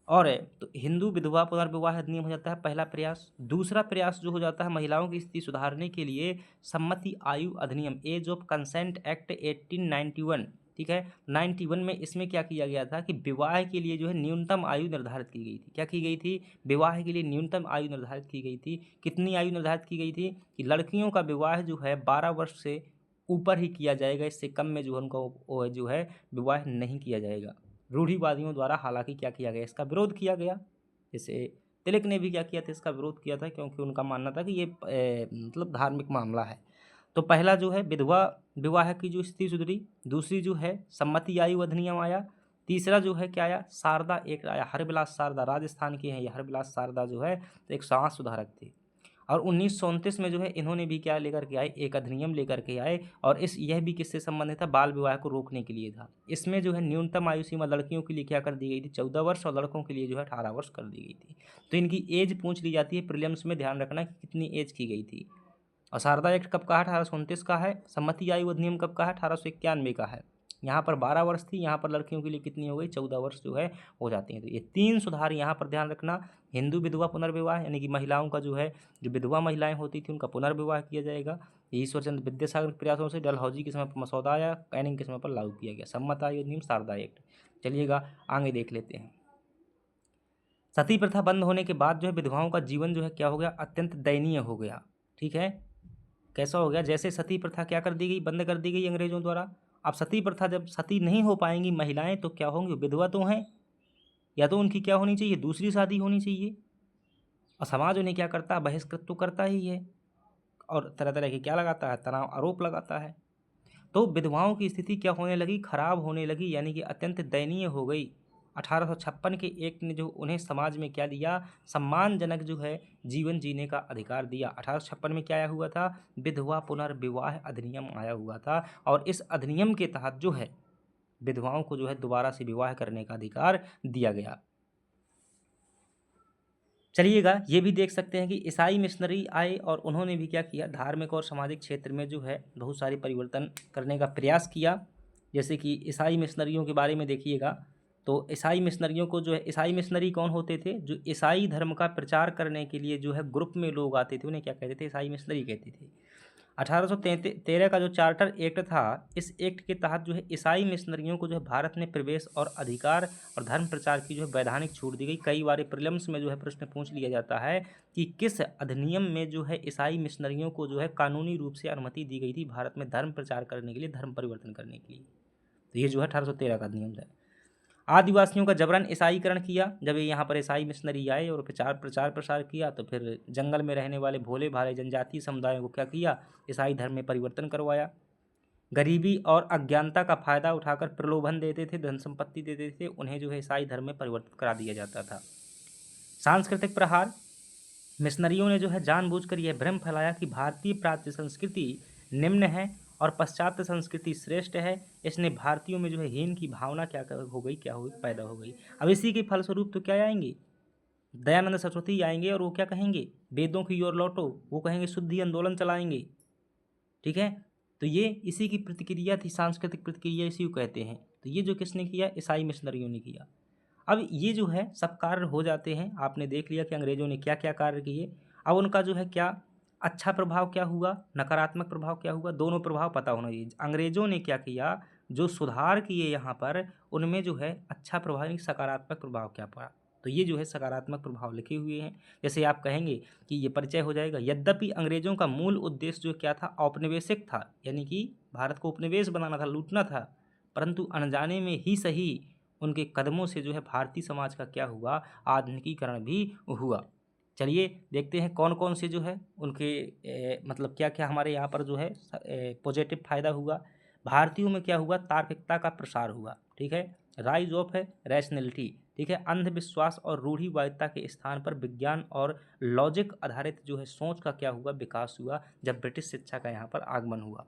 Speaker 1: और तो हिंदू विधवा पुनर्विवाह अधिनियम हो जाता है पहला प्रयास। दूसरा प्रयास जो हो जाता है महिलाओं की स्थिति सुधारने के लिए सम्मति आयु अधिनियम, एज ऑफ कंसेंट एक्ट 1891, ठीक है 91 में। इसमें क्या किया गया था कि विवाह के लिए जो है न्यूनतम आयु निर्धारित की गई थी। क्या की गई थी? विवाह के लिए न्यूनतम आयु निर्धारित की गई थी। कितनी आयु निर्धारित की गई थी? कि लड़कियों का विवाह जो है 12 वर्ष से ऊपर ही किया जाएगा, इससे कम में जो है उनका वो जो है विवाह नहीं किया जाएगा। रूढ़िवादियों द्वारा हालांकि क्या किया गया, इसका विरोध किया गया। जैसे तिलक ने भी क्या किया था, इसका विरोध किया था, क्योंकि उनका मानना था कि ये मतलब धार्मिक मामला है। तो पहला जो है विधवा विवाह की जो स्थिति सुधरी। दूसरी जो है सम्मति आयु अधिनियम आया। तीसरा जो है क्या आया, शारदा एक आया, हरविलास शारदा, राजस्थान के हैं ये हरविलास शारदा जो है, तो एक समाज सुधारक थे। और 1929 में जो है इन्होंने भी क्या लेकर के आए, एक अधिनियम लेकर के आए। और यह भी किससे संबंधित था, बाल विवाह को रोकने के लिए था। इसमें जो है न्यूनतम आयु सीमा लड़कियों के लिए क्या कर दी गई थी, 14 वर्ष, और लड़कों के लिए जो है 18 वर्ष कर दी गई थी। तो इनकी एज पूछ ली जाती है प्रीलिम्स में, ध्यान रखना कि कितनी एज की गई थी। और शारदा एक्ट कब का है, 1829 का है। सम्मति आयु अधिनियम कब का है, 1891 का है। यहाँ पर 12 वर्ष थी, यहाँ पर लड़कियों के लिए कितनी हो गई, 14 वर्ष जो है हो जाती हैं। तो ये 3 सुधार यहाँ पर ध्यान रखना। हिंदू विधवा पुनर्विवाह, यानी कि महिलाओं का जो है, जो विधवा महिलाएं होती थी उनका पुनर्विवाह किया जाएगा। ईश्वरचंद्र विद्यासागर के प्रयासों से डलहौजी के समय पर मसौदा आया, कैनिंग के समय पर लागू किया गया सम्मत आयु अधिनियम, शारदा एक्ट। चलिएगा आगे देख लेते हैं। सती प्रथा बंद होने के बाद जो है विधवाओं का जीवन जो है क्या हो गया, अत्यंत दयनीय हो गया। ठीक है, कैसा हो गया, जैसे सती प्रथा क्या कर दी गई, बंद कर दी गई अंग्रेजों द्वारा। अब सती प्रथा जब सती नहीं हो पाएंगी महिलाएं तो क्या होंगी, विधवा तो हैं, या तो उनकी क्या होनी चाहिए, दूसरी शादी होनी चाहिए। और समाज उन्हें क्या करता है, बहिष्कृत तो करता ही है, और तरह तरह के क्या लगाता है, तनाव आरोप लगाता है। तो विधवाओं की स्थिति क्या होने लगी, खराब होने लगी, यानी कि अत्यंत दयनीय हो गई। 1856 के एक्ट ने जो उन्हें समाज में क्या दिया, सम्मानजनक जो है जीवन जीने का अधिकार दिया। 1856 में क्या आया हुआ था, विधवा पुनर्विवाह अधिनियम आया हुआ था। और इस अधिनियम के तहत जो है विधवाओं को जो है दोबारा से विवाह करने का अधिकार दिया गया। चलिएगा ये भी देख सकते हैं कि ईसाई मिशनरी आए और उन्होंने भी क्या किया, धार्मिक और सामाजिक क्षेत्र में जो है बहुत सारे परिवर्तन करने का प्रयास किया। जैसे कि ईसाई मिशनरियों के बारे में देखिएगा, तो ईसाई मिशनरियों को जो है, ईसाई मिशनरी कौन होते थे, जो ईसाई धर्म का प्रचार करने के लिए जो है ग्रुप में लोग आते थे, उन्हें क्या कहते थे, ईसाई मिशनरी कहते थे। 1813 का जो चार्टर एक्ट था, इस एक्ट के तहत जो है ईसाई मिशनरियों को जो है भारत में प्रवेश और अधिकार और धर्म प्रचार की जो है वैधानिक छूट दी गई। कई बार प्रीलिम्स में जो है प्रश्न पूछ लिया जाता है कि किस अधिनियम में जो है ईसाई मिशनरियों को जो है कानूनी रूप से अनुमति दी गई थी भारत में धर्म प्रचार करने के लिए, धर्म परिवर्तन करने के लिए। तो ये जो है 1813 का अधिनियम है। आदिवासियों का जबरन ईसाईकरण किया, जब ये यहाँ पर ईसाई मिशनरी आए और प्रचार प्रसार किया, तो फिर जंगल में रहने वाले भोले भाले जनजातीय समुदायों को क्या किया, ईसाई धर्म में परिवर्तन करवाया। गरीबी और अज्ञानता का फायदा उठाकर प्रलोभन देते थे, धन संपत्ति देते थे, उन्हें जो है ईसाई धर्म में परिवर्तित करा दिया जाता था। सांस्कृतिक प्रहार, मिशनरियों ने जो है जानबूझकर यह भ्रम फैलाया कि भारतीय प्राच्य संस्कृति निम्न है और पाश्चात्य संस्कृति श्रेष्ठ है। इसने भारतीयों में जो है हीन की भावना हो गई, पैदा हो गई। अब इसी के फलस्वरूप तो क्या आएंगे, दयानंद सरस्वती आएंगे और वो क्या कहेंगे, वेदों की ओर लौटो, वो कहेंगे शुद्धि आंदोलन चलाएंगे। ठीक है, तो ये इसी की प्रतिक्रिया थी, सांस्कृतिक प्रतिक्रिया इसी को कहते हैं। तो ये जो किसने किया, ईसाई मिशनरियों ने किया। अब ये जो है सब कार्य हो जाते हैं, आपने देख लिया कि अंग्रेजों ने क्या क्या कार्य किए। अब उनका जो है क्या अच्छा प्रभाव क्या हुआ, नकारात्मक प्रभाव क्या हुआ, दोनों प्रभाव पता होना चाहिए। अंग्रेजों ने क्या किया, जो सुधार किए यहाँ पर, उनमें जो है अच्छा प्रभाव यानी सकारात्मक प्रभाव क्या पड़ा, तो ये जो है सकारात्मक प्रभाव लिखे हुए हैं। जैसे आप कहेंगे कि ये परिचय हो जाएगा, यद्यपि अंग्रेजों का मूल उद्देश्य जो क्या था, औपनिवेशिक था, यानी कि भारत को उपनिवेश बनाना था, लूटना था, परंतु अनजाने में ही सही उनके कदमों से जो है भारतीय समाज का क्या हुआ, आधुनिकीकरण भी हुआ। चलिए देखते हैं कौन कौन से जो है उनके मतलब क्या क्या हमारे यहाँ पर जो है पॉजिटिव फायदा हुआ। भारतीयों में क्या हुआ, तार्किकता का प्रसार हुआ। ठीक है, राइज ऑफ है रैशनैलिटी। ठीक है, अंधविश्वास और रूढ़िवादिता के स्थान पर विज्ञान और लॉजिक आधारित जो है सोच का क्या हुआ, विकास हुआ, जब ब्रिटिश शिक्षा का यहाँ पर आगमन हुआ।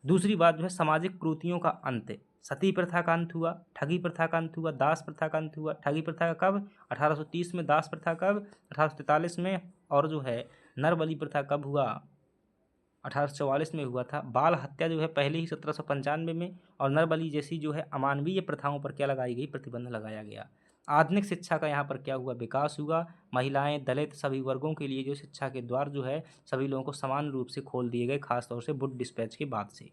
Speaker 1: दूसरी बात जो है सामाजिक कुरीतियों का अंत, सती प्रथा का अंत हुआ, ठगी प्रथा का अंत हुआ, दास प्रथा का अंत हुआ। ठगी प्रथा का कब, 1830 में, दास प्रथा कब, 1843 में, और जो है नरबली प्रथा कब हुआ, 1844 में हुआ था। बाल हत्या जो है पहले ही 1795 में, और नरबली जैसी जो है अमानवीय प्रथाओं पर क्या लगाई गई, प्रतिबंध लगाया गया। आधुनिक शिक्षा का यहाँ पर क्या हुआ, विकास हुआ। महिलाएं, दलित सभी वर्गों के लिए जो शिक्षा के द्वार जो है सभी लोगों को समान रूप से खोल दिए गए, खासतौर से वुड डिस्पैच के बाद से।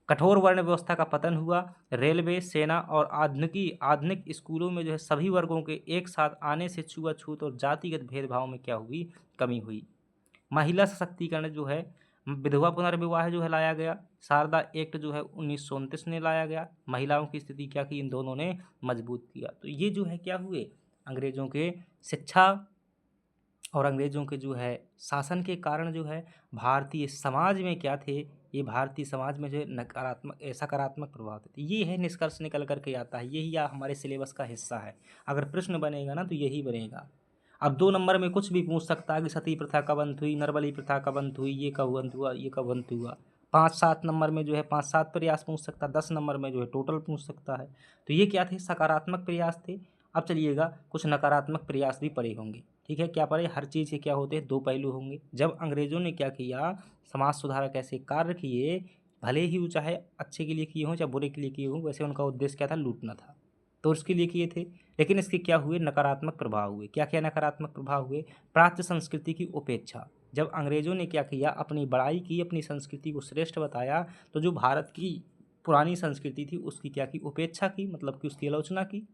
Speaker 1: कठोर वर्ण व्यवस्था का पतन हुआ। रेलवे, सेना और आधुनिक स्कूलों में जो है सभी वर्गों के एक साथ आने से छुआछूत और जातिगत भेदभाव में क्या हुई, कमी हुई। महिला सशक्तिकरण जो है, विधवा पुनर्विवाह जो है लाया गया। शारदा एक्ट जो है 1929 ने लाया गया। महिलाओं की स्थिति क्या की, इन दोनों ने मजबूत किया। तो ये जो है क्या हुए, अंग्रेजों के शिक्षा और अंग्रेजों के जो है शासन के कारण जो है भारतीय समाज में क्या थे, ये भारतीय समाज में जो है नकारात्मक सकारात्मक प्रभाव थे। तो ये है निष्कर्ष निकल करके आता है, यही हमारे सिलेबस का हिस्सा है। अगर प्रश्न बनेगा ना तो यही बनेगा। अब 2 नंबर में कुछ भी पूछ सकता है कि सती प्रथा कब अंत हुई, नरबली प्रथा कब अंत हुई, ये कब अंत हुआ, ये कब अंत हुआ। 5-7 नंबर में जो है 5-7 प्रयास पूछ सकता है, 10 नंबर में जो है टोटल पूछ सकता है। तो ये क्या थे, सकारात्मक प्रयास थे। अब चलिएगा, कुछ नकारात्मक प्रयास भी पड़े होंगे। ठीक है, क्या पड़े, हर चीज़ के क्या होते हैं, 2 पहलू होंगे। जब अंग्रेजों ने क्या किया, समाज सुधारक ऐसे कार्य किए, भले ही वो चाहे अच्छे के लिए किए हों चाहे बुरे के लिए किए हों, वैसे उनका उद्देश्य क्या था, लूटना था, तो उसके लिए किए थे। लेकिन इसके क्या हुए, नकारात्मक प्रभाव हुए। क्या क्या नकारात्मक प्रभाव हुए, प्राच्य संस्कृति की उपेक्षा। जब अंग्रेजों ने क्या किया, अपनी बड़ाई की, अपनी संस्कृति को श्रेष्ठ बताया, तो जो भारत की पुरानी संस्कृति थी उसकी क्या की, उपेक्षा की, मतलब कि उसकी आलोचना की।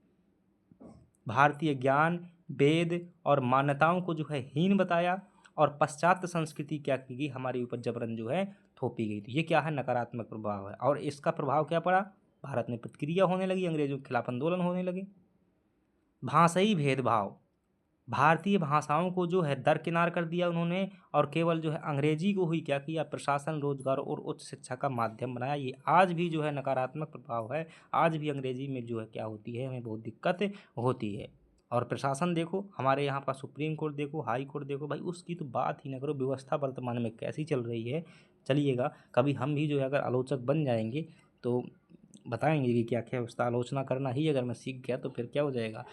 Speaker 1: भारतीय ज्ञान, वेद और मान्यताओं को जो है हीन बताया, और पाश्चात्य संस्कृति क्या की गई, हमारे ऊपर जबरन जो है थोपी गई। तो ये क्या है, नकारात्मक प्रभाव है। और इसका प्रभाव क्या पड़ा, भारत में प्रतिक्रिया होने लगी, अंग्रेजों के खिलाफ आंदोलन होने लगे। भाषाई भेदभाव, भारतीय भाषाओं को जो है दरकिनार कर दिया उन्होंने, और केवल जो है अंग्रेजी को ही क्या किया, प्रशासन, रोजगार और उच्च शिक्षा का माध्यम बनाया। ये आज भी जो है नकारात्मक प्रभाव है। आज भी अंग्रेजी में जो है क्या होती है, हमें बहुत दिक्कत होती है। और प्रशासन देखो, हमारे यहाँ का सुप्रीम कोर्ट देखो, हाई कोर्ट देखो, भाई उसकी तो बात ही ना करो। व्यवस्था वर्तमान में कैसी चल रही है, चलिएगा कभी हम भी जो है अगर आलोचक बन जाएंगे तो बताएंगे कि क्या क्या व्यवस्था, आलोचना करना ही अगर मैं सीख गया तो फिर क्या हो जाएगा,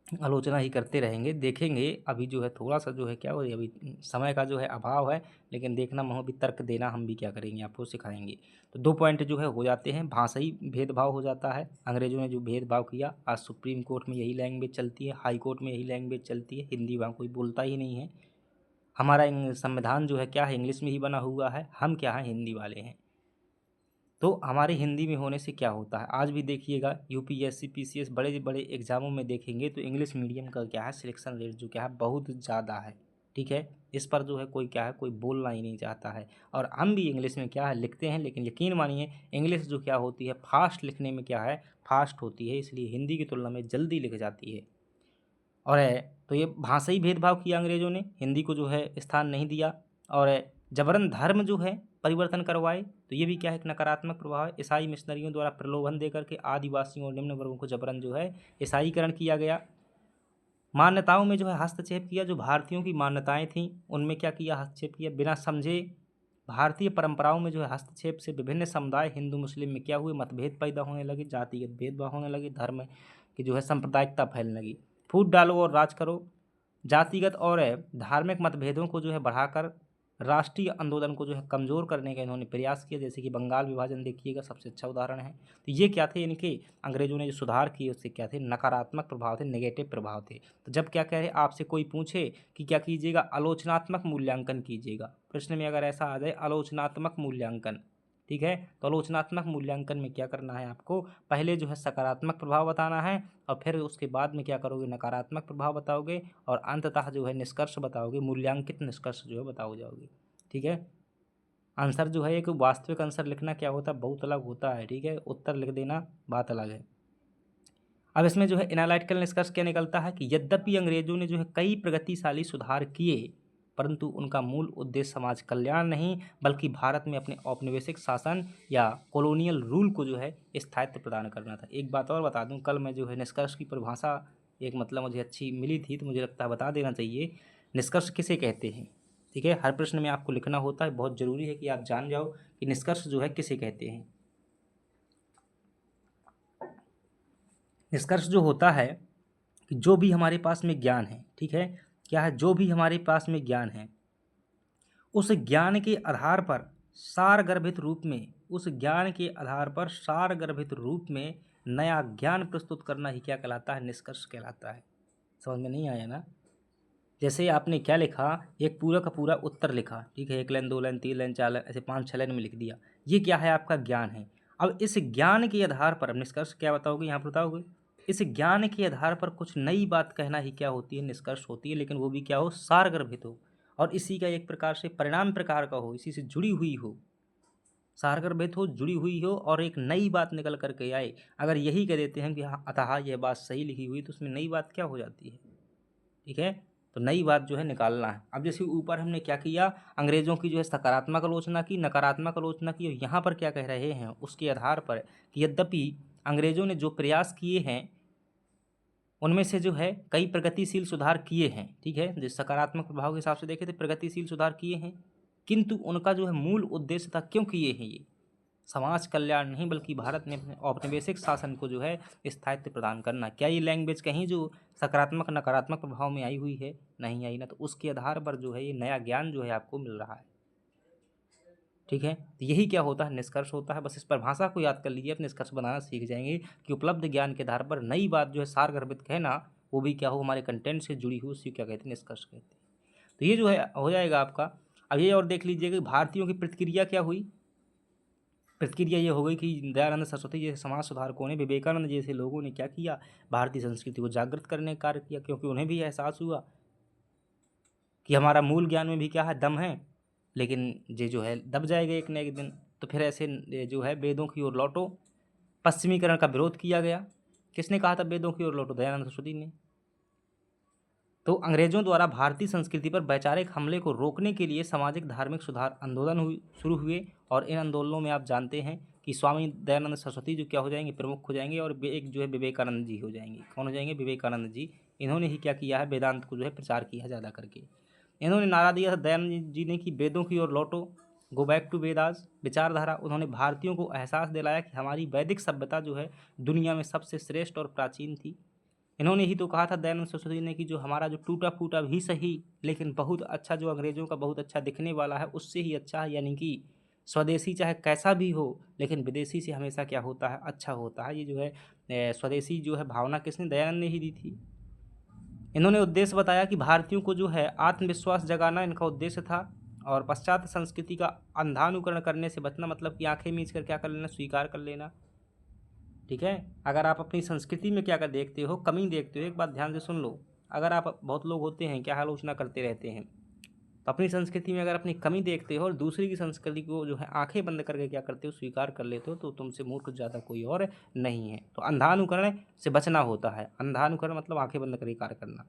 Speaker 1: आलोचना ही करते रहेंगे। देखेंगे अभी जो है थोड़ा सा जो है क्या हो, अभी समय का जो है अभाव है, लेकिन देखना महो भी, तर्क देना हम भी क्या करेंगे, आपको सिखाएंगे। तो 2 पॉइंट जो है हो जाते हैं, भाषाई भेदभाव हो जाता है। अंग्रेजों ने जो भेदभाव किया, आज सुप्रीम कोर्ट में यही लैंग्वेज चलती है, हाई कोर्ट में यही लैंग्वेज चलती है, हिंदी वहाँ कोई बोलता ही नहीं है। हमारा संविधान जो है क्या है, इंग्लिश में ही बना हुआ है, हम क्या है, हिंदी वाले हैं। तो हमारे हिंदी में होने से क्या होता है, आज भी देखिएगा यूपीएससी, पीसीएस, बड़े बड़े एग्जामों में देखेंगे तो इंग्लिश मीडियम का क्या है, सिलेक्शन रेट जो क्या है बहुत ज़्यादा है। ठीक है, इस पर जो है कोई क्या है, कोई बोलना ही नहीं चाहता है। और हम भी इंग्लिश में क्या है लिखते हैं, लेकिन यकीन मानिए इंग्लिश जो क्या होती है, फास्ट लिखने में क्या है, फास्ट होती है, इसलिए हिंदी की तुलना में जल्दी लिख जाती है। और तो ये भाषाई भेदभाव किया अंग्रेजों ने, हिंदी को जो है स्थान नहीं दिया। और जबरन धर्म जो है परिवर्तन करवाए, तो ये भी क्या है, एक नकारात्मक प्रभाव है। ईसाई मिशनरियों द्वारा प्रलोभन देकर के आदिवासियों और निम्न वर्गों को जबरन जो है ईसाईकरण किया गया। मान्यताओं में जो है हस्तक्षेप किया, जो भारतीयों की मान्यताएं थीं उनमें क्या किया, हस्तक्षेप किया बिना समझे। भारतीय परंपराओं में जो है हस्तक्षेप से विभिन्न समुदाय, हिंदू मुस्लिम में क्या हुए, मतभेद पैदा होने लगे, जातिगत भेदभाव होने लगे, धर्म की जो है सांप्रदायिकता फैलने लगी। फूट डालो और राज करो, जातिगत और धार्मिक मतभेदों को जो है बढ़ाकर राष्ट्रीय आंदोलन को जो है कमज़ोर करने का इन्होंने प्रयास किया। जैसे कि बंगाल विभाजन देखिएगा, सबसे अच्छा उदाहरण है। तो ये क्या थे, इनके अंग्रेजों ने जो सुधार किए उससे क्या थे, नकारात्मक प्रभाव थे, नेगेटिव प्रभाव थे। तो जब क्या कह रहे, आपसे कोई पूछे कि क्या कीजिएगा, आलोचनात्मक मूल्यांकन कीजिएगा। प्रश्न में अगर ऐसा आ जाए आलोचनात्मक मूल्यांकन, ठीक है, तो आलोचनात्मक मूल्यांकन में क्या करना है आपको, पहले जो है सकारात्मक प्रभाव बताना है, और फिर उसके बाद में क्या करोगे, नकारात्मक प्रभाव बताओगे, और अंततः जो है निष्कर्ष बताओगे, मूल्यांकित निष्कर्ष जो है बताओ जाओगे। ठीक है, आंसर जो है एक वास्तविक आंसर लिखना क्या होता है, बहुत अलग होता है। ठीक है, उत्तर लिख देना बात अलग है। अब इसमें जो है एनालिटिकल निष्कर्ष क्या निकलता है कि यद्यपि अंग्रेजों ने जो है कई प्रगतिशाली सुधार किए, परंतु उनका मूल उद्देश्य समाज कल्याण नहीं, बल्कि भारत में अपने औपनिवेशिक शासन या कॉलोनियल रूल को जो है स्थायित्व प्रदान करना था। एक बात और बता दूं, कल मैं जो है निष्कर्ष की परिभाषा एक मतलब मुझे अच्छी मिली थी, तो मुझे लगता है बता देना चाहिए, निष्कर्ष किसे कहते हैं। ठीक है, हर प्रश्न में आपको लिखना होता है, बहुत ज़रूरी है कि आप जान जाओ कि निष्कर्ष जो है किसे कहते हैं। निष्कर्ष जो होता है कि जो भी हमारे पास में ज्ञान है, ठीक है, क्या है, जो भी हमारे पास में ज्ञान है, उस ज्ञान के आधार पर सारगर्भित रूप में, उस ज्ञान के आधार पर सारगर्भित रूप में नया ज्ञान प्रस्तुत करना ही क्या कहलाता है? निष्कर्ष कहलाता है। समझ में नहीं आया ना? जैसे आपने क्या लिखा, एक पूरा का पूरा उत्तर लिखा, ठीक है, 1 लाइन 2 लाइन 3 लाइन 4 लाइन ऐसे 5-6 लाइन में लिख दिया, ये क्या है? आपका ज्ञान है। अब इस ज्ञान के आधार पर अब निष्कर्ष क्या बताओगे? यहाँ पर बताओगे इस ज्ञान के आधार पर कुछ नई बात कहना ही क्या होती है? निष्कर्ष होती है। लेकिन वो भी क्या हो? सारगर्भित हो, और इसी का एक प्रकार से परिणाम प्रकार का हो, इसी से जुड़ी हुई हो, सारगर्भित हो, जुड़ी हुई हो, और एक नई बात निकल करके आए। अगर यही कह देते हैं कि हाँ अतः यह बात सही लिखी हुई, तो उसमें नई बात क्या हो जाती है? ठीक है, तो नई बात जो है निकालना है। अब जैसे ऊपर हमने क्या किया, अंग्रेजों की जो है सकारात्मक आलोचना की, नकारात्मक आलोचना की, और यहाँ पर क्या कह रहे हैं उसके आधार पर कि यद्यपि अंग्रेजों ने जो प्रयास किए हैं उनमें से जो है कई प्रगतिशील सुधार किए हैं, ठीक है, जिस सकारात्मक प्रभाव के हिसाब से देखे तो प्रगतिशील सुधार किए हैं, किंतु उनका जो है मूल उद्देश्य था, क्यों किए हैं ये? समाज कल्याण नहीं, बल्कि भारत में अपने औपनिवेशिक शासन को जो है स्थायित्व प्रदान करना। क्या ये लैंग्वेज कहीं जो सकारात्मक नकारात्मक प्रभाव में आई हुई है? नहीं आई ना। तो उसके आधार पर जो है ये नया ज्ञान जो है आपको मिल रहा है, ठीक है। तो यही क्या होता है? निष्कर्ष होता है। बस इस परिभाषा को याद कर लीजिए, आप निष्कर्ष बनाना सीख जाएंगे कि उपलब्ध ज्ञान के आधार पर नई बात जो है सारगर्भित कहना, वो भी क्या हो? हमारे कंटेंट से जुड़ी हुई, उसी को क्या कहते हैं? निष्कर्ष कहते हैं। तो ये जो है हो जाएगा आपका। अब ये और देख लीजिएगा भारतीयों की प्रतिक्रिया क्या हुई। प्रतिक्रिया ये हो गई कि दयानंद सरस्वती जैसे समाज सुधारकों ने, विवेकानंद जैसे लोगों ने क्या किया? भारतीय संस्कृति को जागृत करने का कार्य किया, क्योंकि उन्हें भी एहसास हुआ कि हमारा मूल ज्ञान में भी क्या है? दम है, लेकिन ये जो है दब जाएगा एक न एक दिन। तो फिर ऐसे जो है वेदों की ओर लौटो। पश्चिमीकरण का विरोध किया गया। किसने कहा था वेदों की ओर लौटो? दयानंद सरस्वती ने। तो अंग्रेजों द्वारा भारतीय संस्कृति पर वैचारिक हमले को रोकने के लिए सामाजिक धार्मिक सुधार आंदोलन शुरू हुए, और इन आंदोलनों में आप जानते हैं कि स्वामी दयानंद सरस्वती जो क्या हो जाएंगे? प्रमुख हो जाएंगे, और एक जो है विवेकानंद जी हो जाएंगे। कौन हो जाएंगे? विवेकानंद जी। इन्होंने ही क्या किया है? वेदांत को जो है प्रचार किया ज़्यादा करके। इन्होंने नारा दिया था दयानंद जी ने कि वेदों की ओर लौटो, गो बैक टू वेदास विचारधारा। उन्होंने भारतीयों को एहसास दिलाया कि हमारी वैदिक सभ्यता जो है दुनिया में सबसे श्रेष्ठ और प्राचीन थी। इन्होंने ही तो कहा था दयानंद सरस्वती ने कि जो हमारा जो टूटा फूटा भी सही, लेकिन बहुत अच्छा, जो अंग्रेजों का बहुत अच्छा दिखने वाला है उससे ही अच्छा है, यानी कि स्वदेशी चाहे कैसा भी हो, लेकिन विदेशी से हमेशा क्या होता है? अच्छा होता है। ये जो है स्वदेशी जो है भावना किसने? दयानंद ने ही दी थी। इन्होंने उद्देश्य बताया कि भारतीयों को जो है आत्मविश्वास जगाना इनका उद्देश्य था, और पाश्चात्य संस्कृति का अंधानुकरण करने से बचना, मतलब कि आंखें मीच कर क्या कर लेना? स्वीकार कर लेना, ठीक है। अगर आप अपनी संस्कृति में क्या कर देखते हो? कमी देखते हो, एक बात ध्यान से सुन लो। अगर आप, बहुत लोग होते हैं क्या आलोचना करते रहते हैं, तो अपनी संस्कृति में अगर अपनी कमी देखते हो और दूसरी की संस्कृति को जो है आंखें बंद करके क्या करते हो? स्वीकार कर लेते हो, तो तुमसे मूर्ख ज़्यादा कोई और नहीं है। तो अंधानुकरण से बचना होता है। अंधानुकरण मतलब आंखें बंद करके कार्य करना,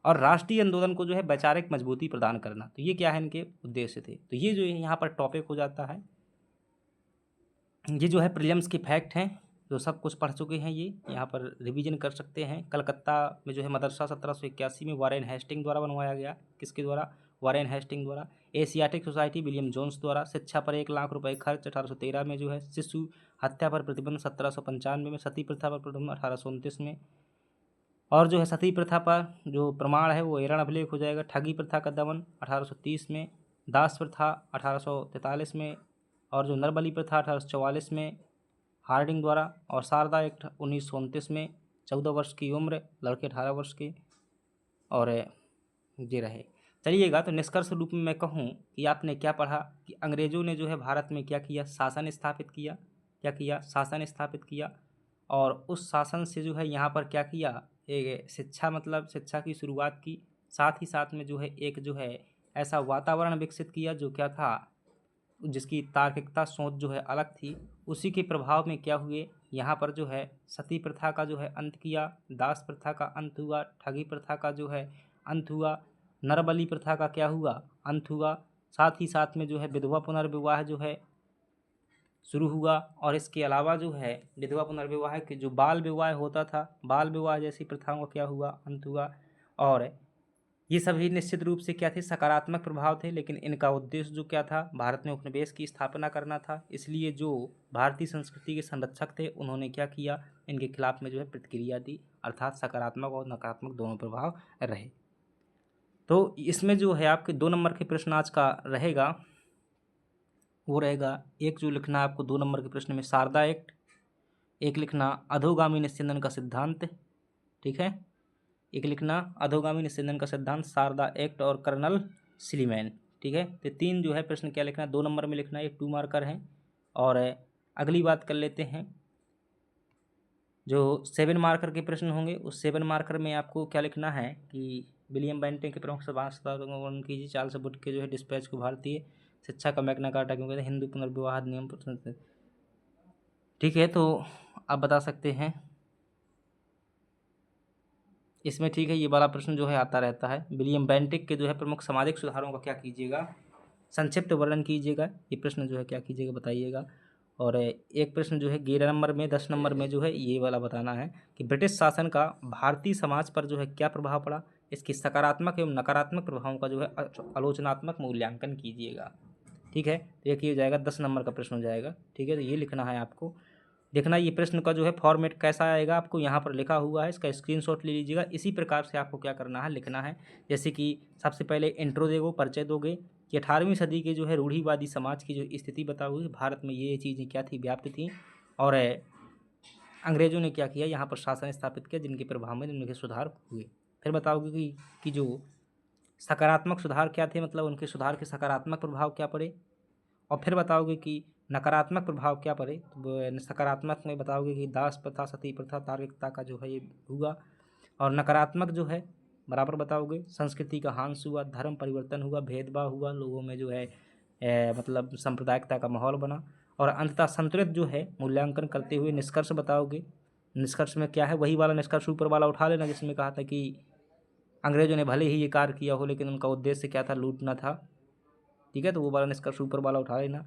Speaker 1: और राष्ट्रीय आंदोलन को जो है वैचारिक मजबूती प्रदान करना। तो ये क्या है? इनके उद्देश्य थे। तो ये जो है यहाँ पर टॉपिक हो जाता है। ये जो है प्रीलिम्स के फैक्ट हैं, जो सब कुछ पढ़ चुके हैं, ये यहाँ पर रिवीजन कर सकते हैं। कलकत्ता में जो है मदरसा 1781 में वारेन हेस्टिंग द्वारा बनवाया गया। किसके द्वारा? वारेन हेस्टिंग द्वारा। एशियाटिक सोसाइटी विलियम जोन्स द्वारा। शिक्षा पर 1 लाख रुपए खर्च 1813 में। जो है शिशु हत्या पर प्रतिबंध 1795 में। सती प्रथा पर प्रतिबंध 1829 में। और जो है सती प्रथा पर जो प्रमाण है वो एरण अभिलेख हो जाएगा। ठगी प्रथा का दमन 1830 में। दास प्रथा 1843 में। और जो नरबली प्रथा 1844 में हार्डिंग द्वारा। और शारदा एक्ट 1929 में। 14 वर्ष की उम्र, लड़के 18 वर्ष के। और ये रहे। चलिएगा, तो निष्कर्ष रूप में मैं कहूँ कि आपने क्या पढ़ा कि अंग्रेजों ने जो है भारत में क्या किया? शासन स्थापित किया। क्या किया? शासन स्थापित किया। और उस शासन से जो है यहाँ पर क्या किया? एक शिक्षा, मतलब शिक्षा की शुरुआत की। साथ ही साथ में जो है एक जो है ऐसा वातावरण विकसित किया जो क्या था? जिसकी तार्किकता सोच जो है अलग थी। उसी के प्रभाव में क्या हुए? यहाँ पर जो है सती प्रथा का जो है अंत किया। दास प्रथा का अंत हुआ। ठगी प्रथा का जो है अंत हुआ। नरबली प्रथा का क्या हुआ? अंत हुआ। साथ ही साथ में जो है विधवा पुनर्विवाह जो है शुरू हुआ। और इसके अलावा जो है विधवा पुनर्विवाह के जो बाल विवाह होता था, बाल विवाह जैसी प्रथाओं का क्या हुआ? अंत हुआ। और ये सभी निश्चित रूप से क्या थे? सकारात्मक प्रभाव थे, लेकिन इनका उद्देश्य जो क्या था? भारत में उपनिवेश की स्थापना करना था। इसलिए जो भारतीय संस्कृति के संरक्षक थे उन्होंने क्या किया? इनके खिलाफ में जो है प्रतिक्रिया दी, अर्थात सकारात्मक और नकारात्मक दोनों प्रभाव रहे। तो इसमें जो है आपके 2 नंबर के प्रश्न आज का रहेगा, वो रहेगा एक जो लिखना है आपको 2 नंबर के प्रश्न में शारदा एक्ट, एक लिखना अधोगामी निस्यंदन का सिद्धांत, ठीक है। एक लिखना अधोगामी निस्यंदन का सिद्धांत, शारदा एक्ट और कर्नल सिलीमैन, ठीक है। तो 3 जो है प्रश्न क्या लिखना है, 2 नंबर में लिखना है, ये 2 मार्कर हैं। और अगली बात कर लेते हैं, जो 7 मार्कर के प्रश्न होंगे उस 7 मार्कर में आपको क्या लिखना है कि विलियम बेंटिंक के प्रमुख वर्णन कीजिए, चार्ल्स वुड के जो है डिस्पैच को भारतीय शिक्षा का मैग्ना कार्टा क्यों कहते हैं, हिंदू पुनर्विवाह नियम, ठीक है। तो आप बता सकते हैं इसमें, ठीक है। ये वाला प्रश्न जो है आता रहता है, विलियम बेंटिक के जो है प्रमुख सामाजिक सुधारों का क्या कीजिएगा, संक्षिप्त वर्णन कीजिएगा। ये प्रश्न जो है क्या कीजिएगा बताइएगा। और एक प्रश्न जो है 11 नंबर में 10 नंबर में जो है ये वाला बताना है कि ब्रिटिश शासन का भारतीय समाज पर जो है क्या प्रभाव पड़ा, इसकी सकारात्मक एवं नकारात्मक प्रभावों का जो है आलोचनात्मक मूल्यांकन कीजिएगा, ठीक है। तो ये हो जाएगा 10 नंबर का प्रश्न हो जाएगा, ठीक है। तो ये लिखना है आपको। देखना ये प्रश्न का जो है फॉर्मेट कैसा आएगा, आपको यहाँ पर लिखा हुआ है, इसका स्क्रीनशॉट ले लीजिएगा। इसी प्रकार से आपको क्या करना है, लिखना है। जैसे कि सबसे पहले इंट्रो दोगे, परिचय दोगे कि 18वीं सदी के जो है रूढ़िवादी समाज की जो स्थिति बताओगे, भारत में ये चीज़ें क्या थी, व्याप्त थी, और अंग्रेजों ने क्या किया, यहाँ पर शासन स्थापित किया जिनके प्रभाव में उनके सुधार हुए। फिर बताओगे कि जो सकारात्मक सुधार क्या थे, मतलब उनके सुधार के सकारात्मक प्रभाव क्या पड़े, और फिर बताओगे कि नकारात्मक प्रभाव क्या पड़े। तो सकारात्मक में बताओगे कि दास प्रथा, सती प्रथा, तार्किकता का जो है ये हुआ, और नकारात्मक जो है बराबर बताओगे, संस्कृति का ह्रास हुआ, धर्म परिवर्तन हुआ, भेदभाव हुआ, लोगों में जो है मतलब सांप्रदायिकता का माहौल बना, और अंततः संतुलित जो है मूल्यांकन करते हुए निष्कर्ष बताओगे। निष्कर्ष में क्या है, वही वाला निष्कर्ष ऊपर वाला उठा लेना जिसमें कहा था कि अंग्रेजों ने भले ही ये कार्य किया हो लेकिन उनका उद्देश्य क्या था, लूटना था, ठीक है। तो वो वाला निष्कर्ष ऊपर वाला उठा लेना।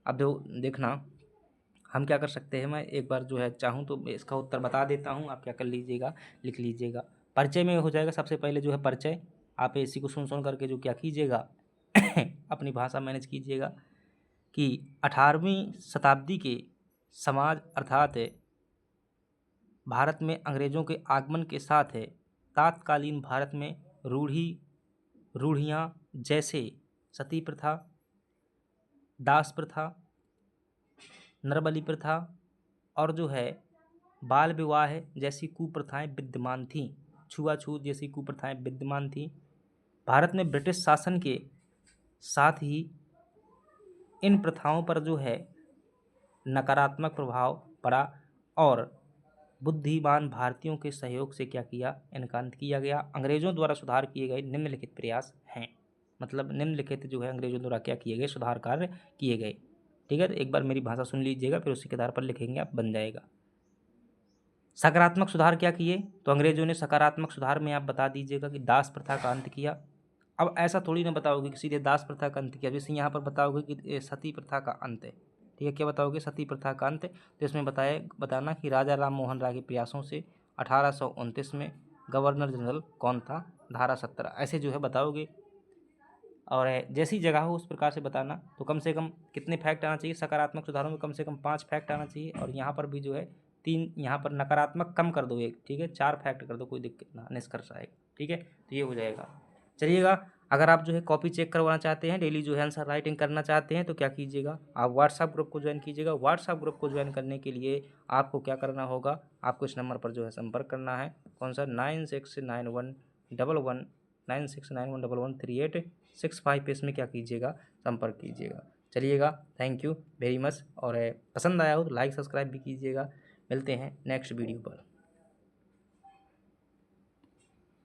Speaker 1: अब जो देखना हम क्या कर सकते हैं, मैं एक बार जो है चाहूँ तो इसका उत्तर बता देता हूँ, आप क्या कर लीजिएगा, लिख लीजिएगा। परिचय में हो जाएगा सबसे पहले जो है परिचय, आप इसी को सुन करके जो क्या कीजिएगा अपनी भाषा मैनेज कीजिएगा कि 18वीं शताब्दी के समाज अर्थात भारत में अंग्रेज़ों के आगमन के साथ है तात्कालीन भारत में रूढ़ियाँ जैसे सती प्रथा, दास प्रथा, नरबली प्रथा और जो है बाल विवाह जैसी कुप्रथाएं विद्यमान थीं, छुआछूत जैसी कुप्रथाएं विद्यमान थीं। भारत में ब्रिटिश शासन के साथ ही इन प्रथाओं पर जो है नकारात्मक प्रभाव पड़ा, और बुद्धिमान भारतीयों के सहयोग से क्या किया, इनका अंत किया गया। अंग्रेज़ों द्वारा सुधार किए गए निम्नलिखित प्रयास हैं, मतलब निम्नलिखित जो है अंग्रेज़ों द्वारा क्या किए गए, सुधार कार्य किए गए, ठीक है। तो एक बार मेरी भाषा सुन लीजिएगा, फिर उसी के आधार पर लिखेंगे आप, बन जाएगा। सकारात्मक सुधार क्या किए, तो अंग्रेज़ों ने सकारात्मक सुधार में आप बता दीजिएगा कि दास प्रथा का अंत किया। अब ऐसा थोड़ी ना बताओगे कि सीधे दास प्रथा का अंत किया, जैसे यहाँ पर बताओगे कि सती प्रथा का अंत है, ठीक है। क्या बताओगे, सती प्रथा का अंत। तो इसमें बताना कि राजा राम मोहन राय के प्रयासों से 1829 में गवर्नर जनरल कौन था, धारा 17, ऐसे जो है बताओगे। और जैसी जगह हो उस प्रकार से बताना। तो कम से कम कितने फैक्ट आना चाहिए, सकारात्मक सुधारों में कम से कम 5 फैक्ट आना चाहिए, और यहाँ पर भी जो है 3, यहाँ पर नकारात्मक कम कर दो 1, ठीक है, 4 फैक्ट कर दो, कोई दिक्कत ना, निष्कर्ष आएगा, ठीक है। तो ये हो जाएगा। चलिएगा, अगर आप जो है कॉपी चेक करवाना चाहते हैं, डेली जो है आंसर राइटिंग करना चाहते हैं, तो क्या कीजिएगा, आप व्हाट्सएप ग्रुप को ज्वाइन कीजिएगा। व्हाट्सएप ग्रुप को ज्वाइन करने के लिए आपको क्या करना होगा, आपको इस नंबर पर जो है संपर्क करना है, कौन सा, 9691113865 पे इसमें क्या कीजिएगा, संपर्क कीजिएगा। चलिएगा, थैंक यू वेरी मच, और पसंद आया हो तो लाइक सब्सक्राइब भी कीजिएगा। मिलते हैं नेक्स्ट वीडियो पर।